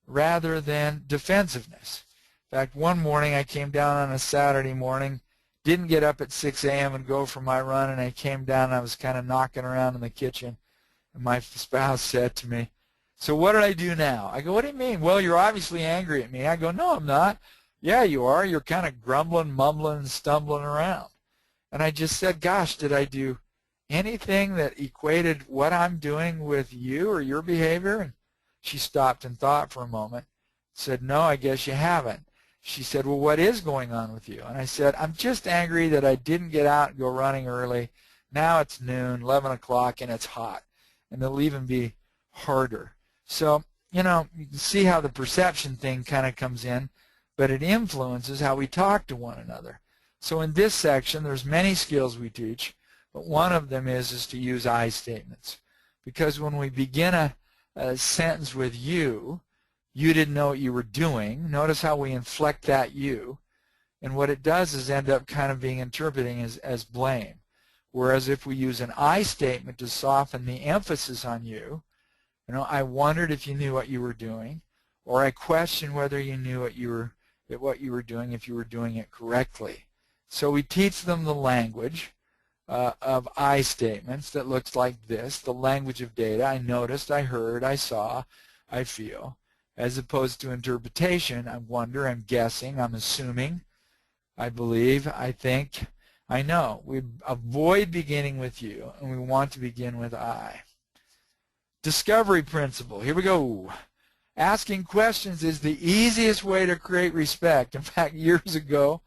rather than defensiveness. In fact, one morning I came down on a Saturday morning, didn't get up at 6 a.m. and go for my run, and I came down and I was kind of knocking around in the kitchen, and my spouse said to me, so what did I do now? I go, what do you mean? Well, you're obviously angry at me. I go, no, I'm not. Yeah, you are. You're kind of grumbling, mumbling, and stumbling around. And I just said, gosh, did I do anything that equated what I'm doing with you or your behavior? And she stopped and thought for a moment, said, no, I guess you haven't. She said, well, what is going on with you? And I said, I'm just angry that I didn't get out and go running early. Now it's noon, 11 o'clock, and it's hot. And it'll even be harder. So, you know, you can see how the perception thing kind of comes in, but it influences how we talk to one another. So in this section, there's many skills we teach. But one of them is to use I statements. Because when we begin a sentence with you didn't know what you were doing. Notice how we inflect that you. And what it does is end up kind of being interpreting as blame. Whereas if we use an I statement to soften the emphasis on you, I wondered if you knew what you were doing, or I questioned whether you knew what you were doing, if you were doing it correctly. So we teach them the language of I statements that looks like this, the language of data. I noticed, I heard, I saw, I feel, as opposed to interpretation. I wonder, I'm guessing, I'm assuming, I believe, I think, I know. We avoid beginning with you, and we want to begin with I. Discovery principle. Here we go. Asking questions is the easiest way to create respect. In fact, years ago,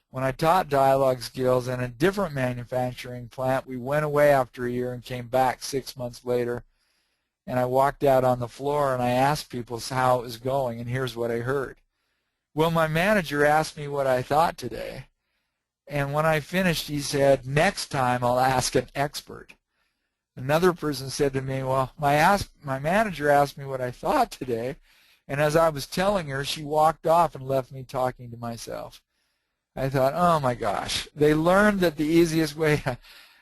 when I taught dialogue skills in a different manufacturing plant, we went away after a year and came back 6 months later, and I walked out on the floor and I asked people how it was going, and here's what I heard. Well, my manager asked me what I thought today, and when I finished, he said, next time I'll ask an expert. Another person said to me, well, my manager asked me what I thought today, and as I was telling her, she walked off and left me talking to myself. I thought, oh my gosh, they learned that the easiest way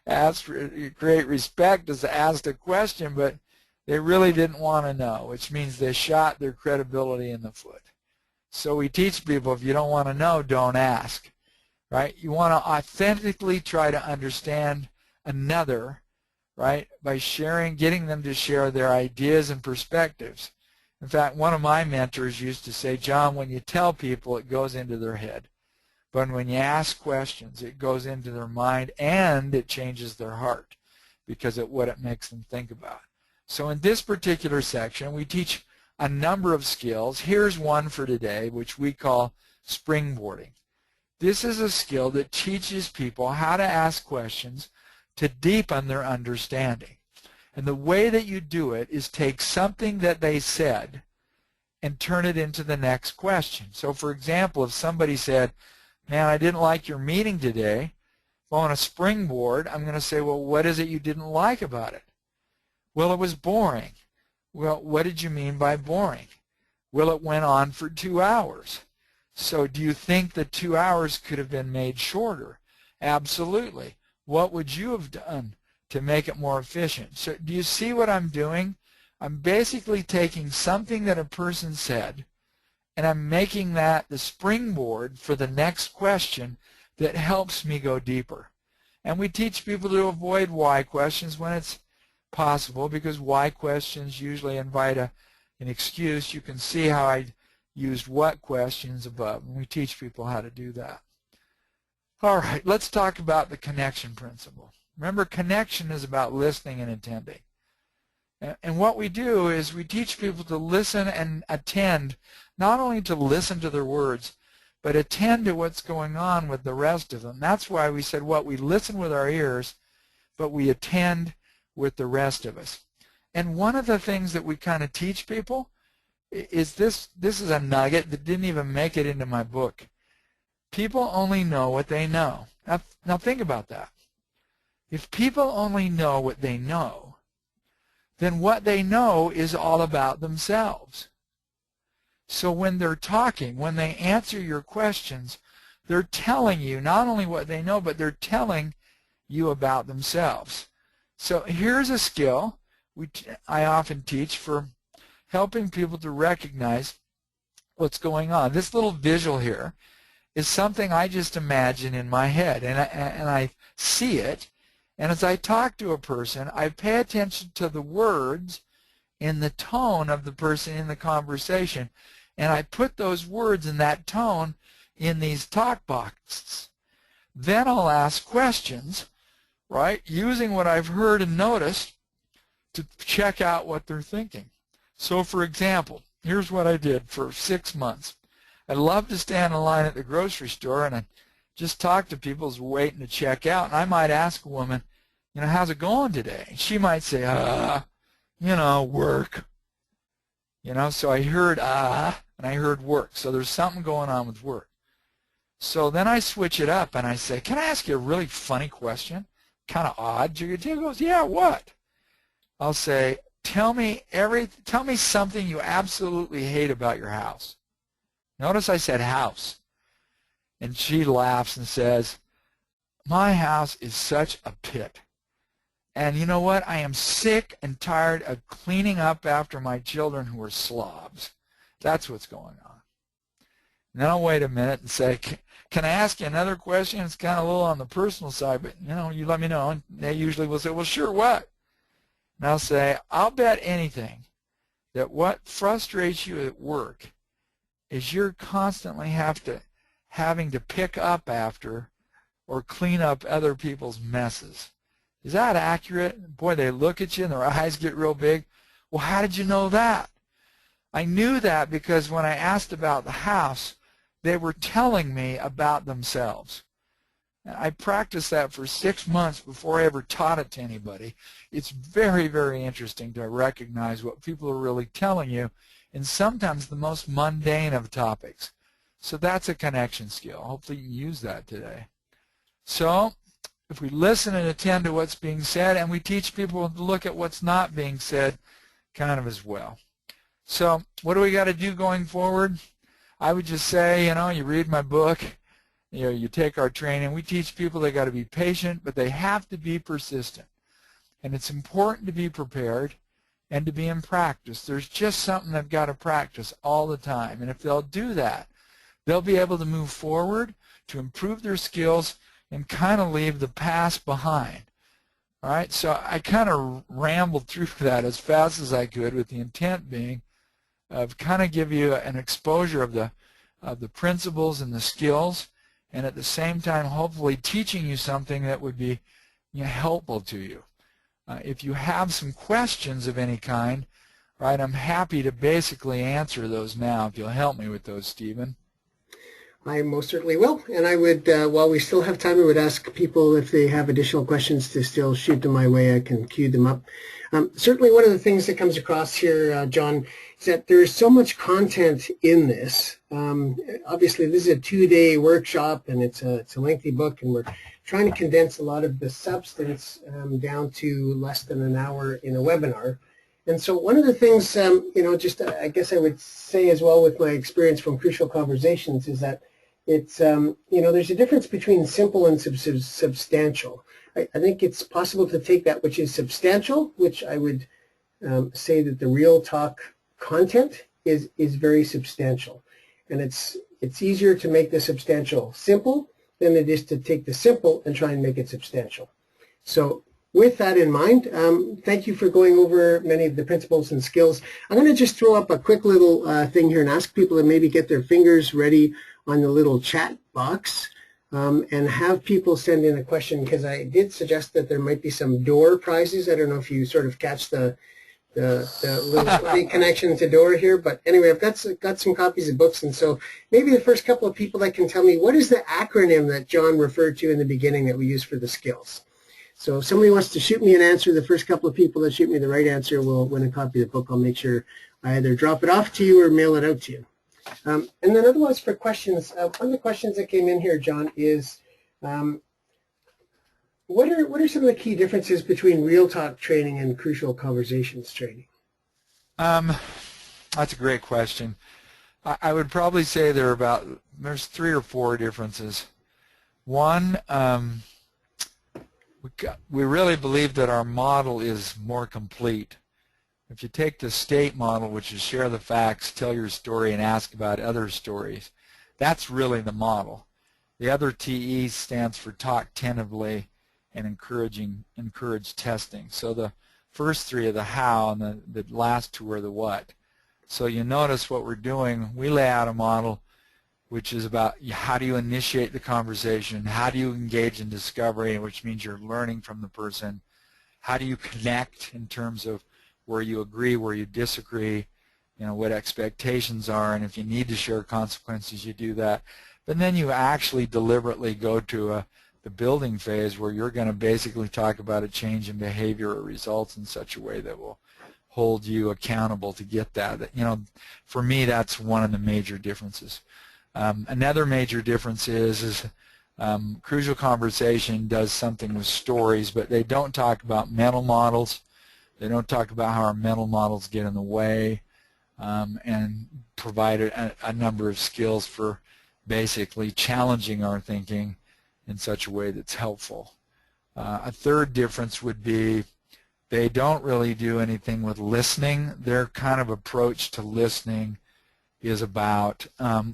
to create respect is to ask a question, but they really didn't want to know, which means they shot their credibility in the foot. So we teach people, if you don't want to know, don't ask, right? You want to authentically try to understand another, right, by sharing, getting them to share their ideas and perspectives. In fact, one of my mentors used to say, John, when you tell people, it goes into their head. But when you ask questions, it goes into their mind and it changes their heart because of what it makes them think about. So in this particular section, we teach a number of skills. Here's one for today, which we call springboarding. This is a skill that teaches people how to ask questions to deepen their understanding. And the way that you do it is take something that they said and turn it into the next question. So for example, if somebody said, man, I didn't like your meeting today, well, on a springboard, I'm going to say, well, what is it you didn't like about it? Well, it was boring. Well, what did you mean by boring? Well, it went on for 2 hours. So do you think the 2 hours could have been made shorter? Absolutely. What would you have done to make it more efficient? So do you see what I'm doing? I'm basically taking something that a person said, and I'm making that the springboard for the next question that helps me go deeper. And we teach people to avoid why questions when it's possible, because why questions usually invite an excuse. You can see how I used what questions above, and we teach people how to do that. All right, let's talk about the connection principle. Remember, connection is about listening and attending. And what we do is we teach people to listen and attend, not only to listen to their words, but attend to what's going on with the rest of them. That's why we said we listen with our ears, but we attend with the rest of us. And one of the things that we kind of teach people is this is a nugget that didn't even make it into my book. People only know what they know. Now think about that. If people only know what they know, then what they know is all about themselves. So when they're talking, when they answer your questions, they're telling you not only what they know, but they're telling you about themselves. So here's a skill I often teach for helping people to recognize what's going on. This little visual here is something I just imagine in my head, and I see it. And as I talk to a person, I pay attention to the words in the tone of the person in the conversation. And I put those words in that tone in these talk boxes. Then I'll ask questions, right, using what I've heard and noticed to check out what they're thinking. So for example, here's what I did for 6 months. I love to stand in line at the grocery store and I just talk to people as we're waiting to check out. And I might ask a woman, how's it going today? And she might say, work. So I heard and I heard work. So there's something going on with work. So then I switch it up and I say, can I ask you a really funny question? kind of odd. She goes, yeah, what? I'll say, tell me something you absolutely hate about your house. Notice I said house. And she laughs and says, my house is such a pit. And you know what? I am sick and tired of cleaning up after my children who are slobs. That's what's going on. And then I'll wait a minute and say, can I ask you another question? It's kind of a little on the personal side, but you let me know. And they usually will say, well, sure, what? And I'll say, I'll bet anything that what frustrates you at work is you're constantly having to pick up after or clean up other people's messes. Is that accurate? Boy, they look at you and their eyes get real big. Well, how did you know that? I knew that because when I asked about the house, they were telling me about themselves. And I practiced that for 6 months before I ever taught it to anybody. It's very, very interesting to recognize what people are really telling you in sometimes the most mundane of topics. So that's a connection skill. Hopefully you can use that today. So if we listen and attend to what's being said, and we teach people to look at what's not being said kind of as well. So what do we got to do going forward? I would just say, you read my book, you take our training. We teach people they got to be patient, but they have to be persistent. And it's important to be prepared and to be in practice. There's just something they've got to practice all the time. And if they'll do that, they'll be able to move forward to improve their skills and kind of leave the past behind. All right, so I kind of rambled through that as fast as I could with the intent being of kind of give you an exposure of the principles and the skills, and at the same time hopefully teaching you something that would be helpful to you. If you have some questions of any kind, right, I'm happy to basically answer those now if you'll help me with those, Stephen. I most certainly will, and I would, while we still have time, I would ask people if they have additional questions to still shoot them my way. I can queue them up. Certainly one of the things that comes across here, John, is that there's so much content in this. Obviously, this is a 2-day workshop, and it's a lengthy book, and we're trying to condense a lot of the substance down to less than an hour in a webinar. And so one of the things, just I guess I would say as well with my experience from Crucial Conversations is that it's, there's a difference between simple and substantial. I think it's possible to take that which is substantial, which I would say that the real talk content is very substantial. And it's easier to make the substantial simple than it is to take the simple and try and make it substantial. So with that in mind, thank you for going over many of the principles and skills. I'm going to just throw up a quick little thing here and ask people to maybe get their fingers ready on the little chat box and have people send in a question, because I did suggest that there might be some door prizes. I don't know if you sort of catch the little funny connection to door here, but anyway, I've got some copies of books, and so maybe the first couple of people that can tell me what is the acronym that John referred to in the beginning that we use for the skills. So if somebody wants to shoot me an answer, the first couple of people that shoot me the right answer will win a copy of the book. I'll make sure I either drop it off to you or mail it out to you. And then otherwise for questions, one of the questions that came in here, John, is what are some of the key differences between real talk training and Crucial Conversations training? That's a great question. I would probably say there's 3 or 4 differences. One, we really believe that our model is more complete. If you take the STATE model, which is share the facts, tell your story, and ask about other stories, that's really the model. The other TE stands for talk tentatively and encourage testing. So the first 3 are the how, and the last 2 are the what. So you notice what we're doing, we lay out a model which is about how do you initiate the conversation, how do you engage in discovery, which means you're learning from the person, how do you connect in terms of where you agree, where you disagree, what expectations are, and if you need to share consequences, you do that. But then you actually deliberately go to the building phase where you're going to basically talk about a change in behavior or results in such a way that will hold you accountable to get that. For me, that's one of the major differences. Another major difference is Crucial Conversation does something with stories, but they don't talk about mental models. They don't talk about how our mental models get in the way, and provide a number of skills for basically challenging our thinking in such a way that's helpful. A third difference would be they don't really do anything with listening. Their kind of approach to listening is about,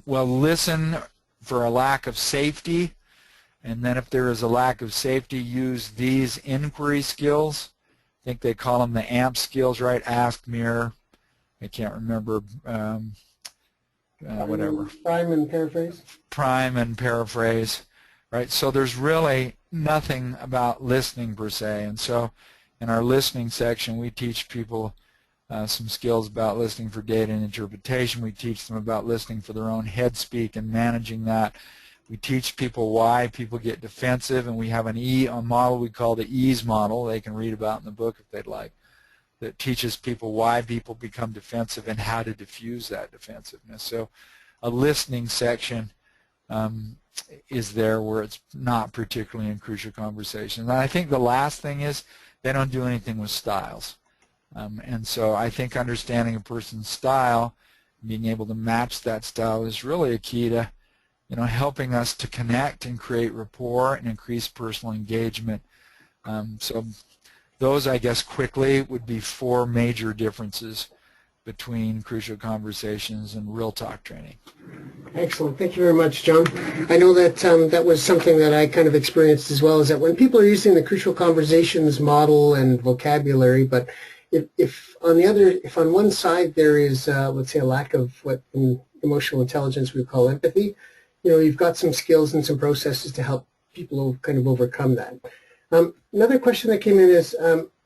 well, listen for a lack of safety, and then if there is a lack of safety, use these inquiry skills. I think they call them the AMP skills, right? Ask, mirror, I can't remember, whatever. Prime and paraphrase. Prime and paraphrase, right? So there's really nothing about listening per se, and so in our listening section we teach people some skills about listening for data and interpretation. We teach them about listening for their own head speak and managing that. We teach people why people get defensive, and we have a model we call the EASE model they can read about in the book if they'd like, that teaches people why people become defensive and how to diffuse that defensiveness. So a listening section is there where it's not particularly in Crucial Conversations. And I think the last thing is they don't do anything with styles. And so I think understanding a person's style, being able to match that style is really a key to, helping us to connect and create rapport and increase personal engagement. So those, I guess, quickly would be 4 major differences between Crucial Conversations and Real Talk training. Excellent. Thank you very much, John. I know that that was something that I kind of experienced as well, is that when people are using the Crucial Conversations model and vocabulary, but if on one side there is, let's say, a lack of what in emotional intelligence we call empathy, you've got some skills and some processes to help people kind of overcome that. Another question that came in is,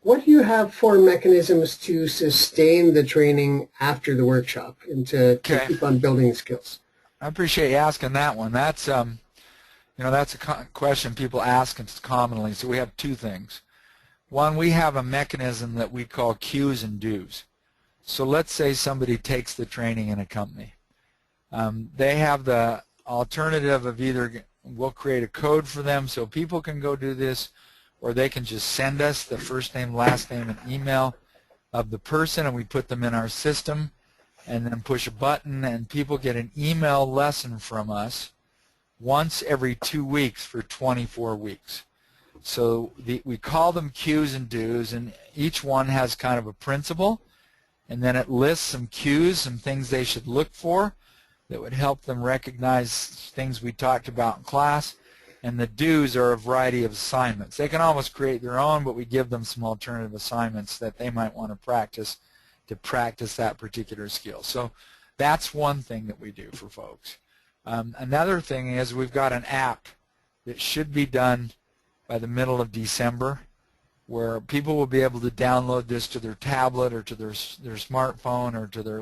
what do you have for mechanisms to sustain the training after the workshop and to keep on building skills? I appreciate you asking that one. That's that's a question people ask commonly. So we have 2 things. One, we have a mechanism that we call cues and do's. So let's say somebody takes the training in a company. They have the alternative of either we'll create a code for them so people can go do this, or they can just send us the first name, last name, and email of the person, and we put them in our system, and then push a button, and people get an email lesson from us once every 2 weeks for 24 weeks. So we call them cues and do's, and each one has kind of a principle, and then it lists some cues, some things they should look for that would help them recognize things we talked about in class. And the do's are a variety of assignments. They can almost create their own, but we give them some alternative assignments that they might want to practice that particular skill. So that's one thing that we do for folks. Another thing is we've got an app that should be done by the middle of December, where people will be able to download this to their tablet or to their smartphone or to their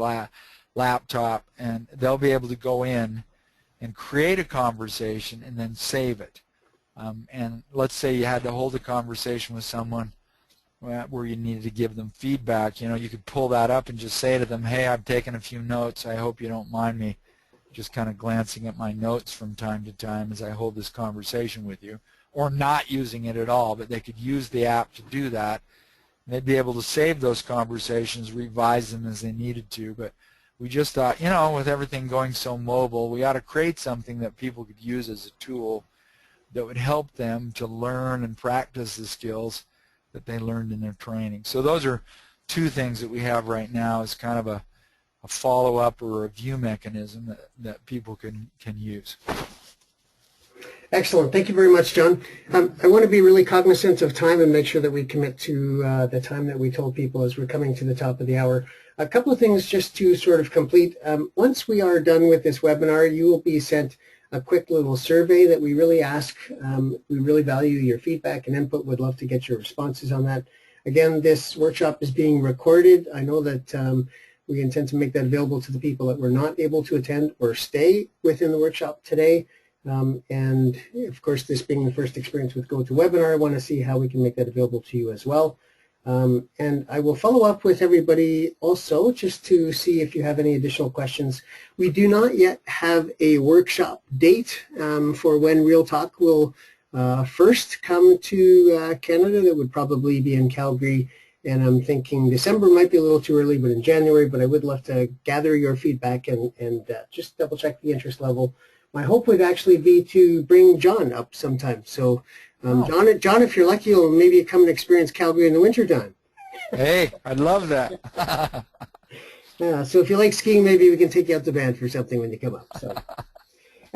laptop, and they'll be able to go in and create a conversation and then save it. And let's say you had to hold a conversation with someone where you needed to give them feedback. You could pull that up and just say to them, hey, I've taken a few notes. I hope you don't mind me just kind of glancing at my notes from time to time as I hold this conversation with you, or not using it at all. But they could use the app to do that. And they'd be able to save those conversations, revise them as they needed to. But we just thought, with everything going so mobile, we ought to create something that people could use as a tool that would help them to learn and practice the skills that they learned in their training. So those are 2 things that we have right now as kind of a follow-up or a review mechanism that people can use. Excellent. Thank you very much, John. I want to be really cognizant of time and make sure that we commit to the time that we told people as we're coming to the top of the hour. A couple of things just to sort of complete. Once we are done with this webinar, you will be sent a quick little survey that we really ask. We really value your feedback and input. Would love to get your responses on that. Again, this workshop is being recorded. I know that we intend to make that available to the people that were not able to attend or stay within the workshop today. And of course, this being the first experience with GoToWebinar, I want to see how we can make that available to you as well. And I will follow up with everybody also just to see if you have any additional questions. We do not yet have a workshop date for when Real Talk will first come to Canada. That would probably be in Calgary, and I'm thinking December might be a little too early, but in January. But I would love to gather your feedback and just double check the interest level. My hope would actually be to bring John up sometime. So John, if you're lucky, you'll maybe come and experience Calgary in the wintertime. Hey, I'd love that. Yeah, so if you like skiing, maybe we can take you out to band for something when you come up. So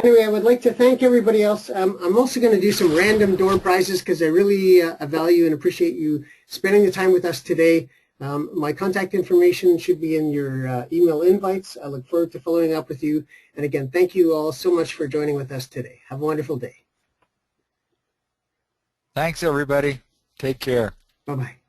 anyway, I would like to thank everybody else. I'm also going to do some random door prizes because I really value and appreciate you spending the time with us today. My contact information should be in your email invites. I look forward to following up with you. And again, thank you all so much for joining with us today. Have a wonderful day. Thanks, everybody. Take care. Bye-bye.